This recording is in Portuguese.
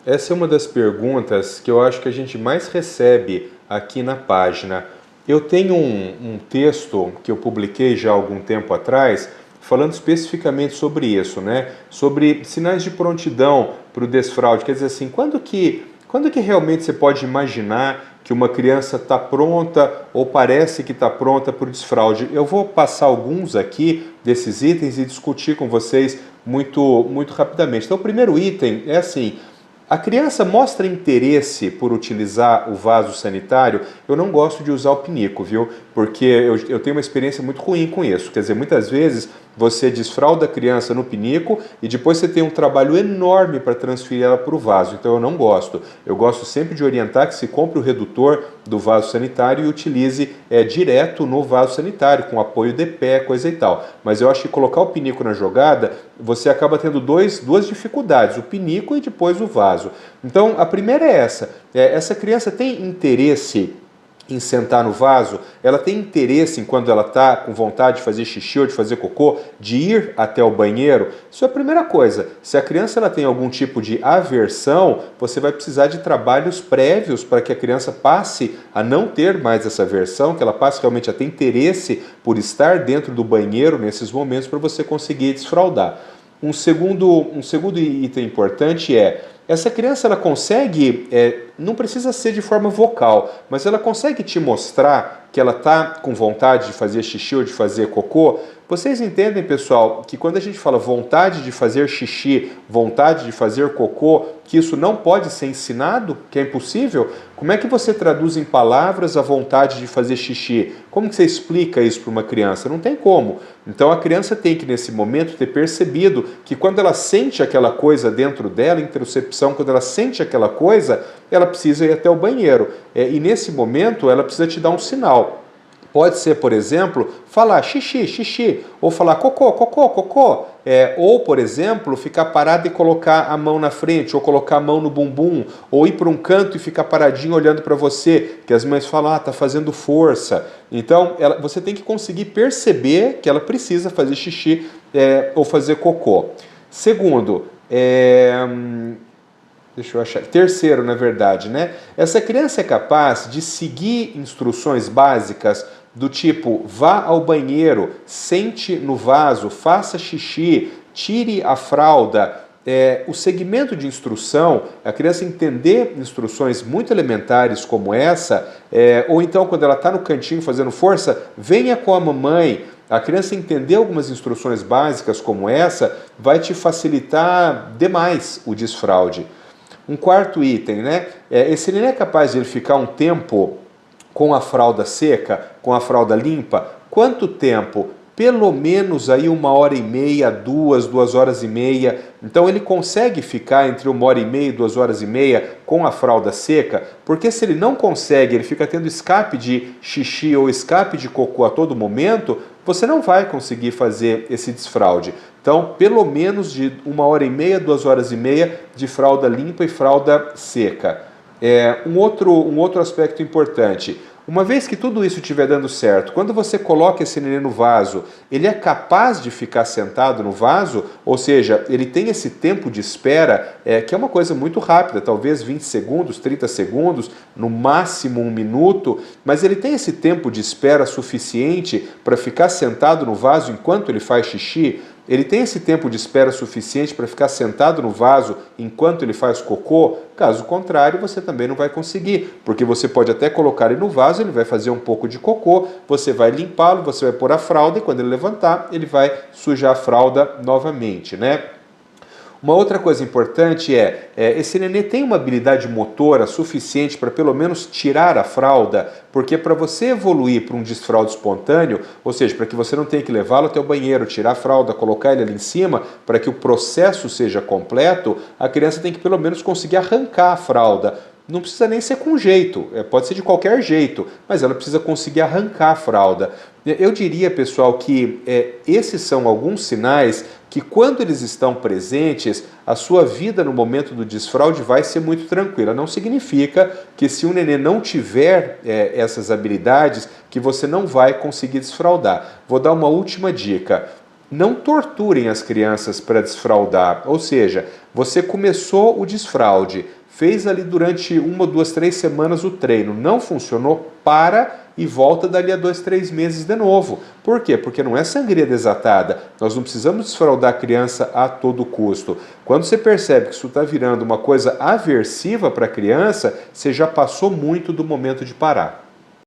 Essa é uma das perguntas que eu acho que a gente mais recebe aqui na página. Eu tenho um texto que eu publiquei já há algum tempo atrás, falando especificamente sobre isso, né? Sobre sinais de prontidão para o desfraude. Quer dizer assim, quando que realmente você pode imaginar que uma criança está pronta ou parece que está pronta para o desfraude? Eu vou passar alguns aqui desses itens e discutir com vocês muito rapidamente. Então, o primeiro item é assim: a criança mostra interesse por utilizar o vaso sanitário. Eu não gosto de usar o pinico, viu? Porque eu tenho uma experiência muito ruim com isso. Quer dizer, muitas vezes você desfralda a criança no pinico e depois você tem um trabalho enorme para transferir ela para o vaso. Então eu não gosto. Eu gosto sempre de orientar que se compre o redutor do vaso sanitário e utilize direto no vaso sanitário, com apoio de pé, coisa e tal. Mas eu acho que colocar o pinico na jogada, você acaba tendo duas dificuldades: o pinico e depois o vaso. Então, a primeira é essa. Essa criança tem interesse em sentar no vaso? Ela tem interesse em, quando ela está com vontade de fazer xixi ou de fazer cocô, de ir até o banheiro? Isso é a primeira coisa. Se a criança ela tem algum tipo de aversão, você vai precisar de trabalhos prévios para que a criança passe a não ter mais essa aversão, que ela passe realmente a ter interesse por estar dentro do banheiro nesses momentos, para você conseguir desfraldar. Um segundo item importante é: essa criança ela consegue, não precisa ser de forma vocal, mas ela consegue te mostrar que ela está com vontade de fazer xixi ou de fazer cocô? Vocês entendem, pessoal, que quando a gente fala vontade de fazer xixi, vontade de fazer cocô, que isso não pode ser ensinado, que é impossível? Como é que você traduz em palavras a vontade de fazer xixi? Como que você explica isso para uma criança? Não tem como. Então a criança tem que, nesse momento, ter percebido que quando ela sente aquela coisa dentro dela, interocepção, quando ela sente aquela coisa, ela precisa ir até o banheiro. E nesse momento ela precisa te dar um sinal. Pode ser, por exemplo, falar xixi, xixi, ou falar cocô, cocô, cocô. Ou, por exemplo, ficar parado e colocar a mão na frente, ou colocar a mão no bumbum, ou ir para um canto e ficar paradinho olhando para você, que as mães falam, tá fazendo força. Então, você tem que conseguir perceber que ela precisa fazer xixi ou fazer cocô. Segundo, deixa eu achar. Terceiro, na verdade, né? Essa criança é capaz de seguir instruções básicas do tipo: vá ao banheiro, sente no vaso, faça xixi, tire a fralda. O segmento de instrução, a criança entender instruções muito elementares como essa, ou então quando ela está no cantinho fazendo força, venha com a mamãe. A criança entender algumas instruções básicas como essa vai te facilitar demais o desfraude. Um quarto item, né? Esse neném é capaz de ele ficar um tempo com a fralda seca, com a fralda limpa? Quanto tempo? Pelo menos aí 1h30, 2 horas e meia. Então ele consegue ficar entre 1h30 e 2 horas e meia com a fralda seca? Porque se ele não consegue, ele fica tendo escape de xixi ou escape de cocô a todo momento, você não vai conseguir fazer esse desfraude. Então, pelo menos de 1h30, 2 horas e meia de fralda limpa e fralda seca. Um outro aspecto importante: uma vez que tudo isso estiver dando certo, quando você coloca esse neném no vaso, ele é capaz de ficar sentado no vaso? Ou seja, ele tem esse tempo de espera, que é uma coisa muito rápida, talvez 20 segundos, 30 segundos, no máximo 1 minuto, mas ele tem esse tempo de espera suficiente para ficar sentado no vaso enquanto ele faz xixi? Ele tem esse tempo de espera suficiente para ficar sentado no vaso enquanto ele faz cocô? Caso contrário, você também não vai conseguir, porque você pode até colocar ele no vaso, ele vai fazer um pouco de cocô, você vai limpá-lo, você vai pôr a fralda e quando ele levantar, ele vai sujar a fralda novamente, né? Uma outra coisa importante esse nenê tem uma habilidade motora suficiente para pelo menos tirar a fralda, porque para você evoluir para um desfraude espontâneo, ou seja, para que você não tenha que levá-lo até o banheiro, tirar a fralda, colocar ele ali em cima, para que o processo seja completo, a criança tem que pelo menos conseguir arrancar a fralda. Não precisa nem ser com jeito, pode ser de qualquer jeito, mas ela precisa conseguir arrancar a fralda. Eu diria, pessoal, que esses são alguns sinais que, quando eles estão presentes, a sua vida no momento do desfraude vai ser muito tranquila. Não significa que, se um nenê não tiver essas habilidades, que você não vai conseguir desfraudar. Vou dar uma última dica: não torturem as crianças para desfraudar, ou seja, Você começou o desfraude, fez ali durante 1, 2, 3 semanas o treino, não funcionou, para e volta dali a 2, 3 meses de novo. Por quê? Porque não é sangria desatada. Nós não precisamos desfraudar a criança a todo custo. Quando você percebe que isso está virando uma coisa aversiva para a criança, você já passou muito do momento de parar.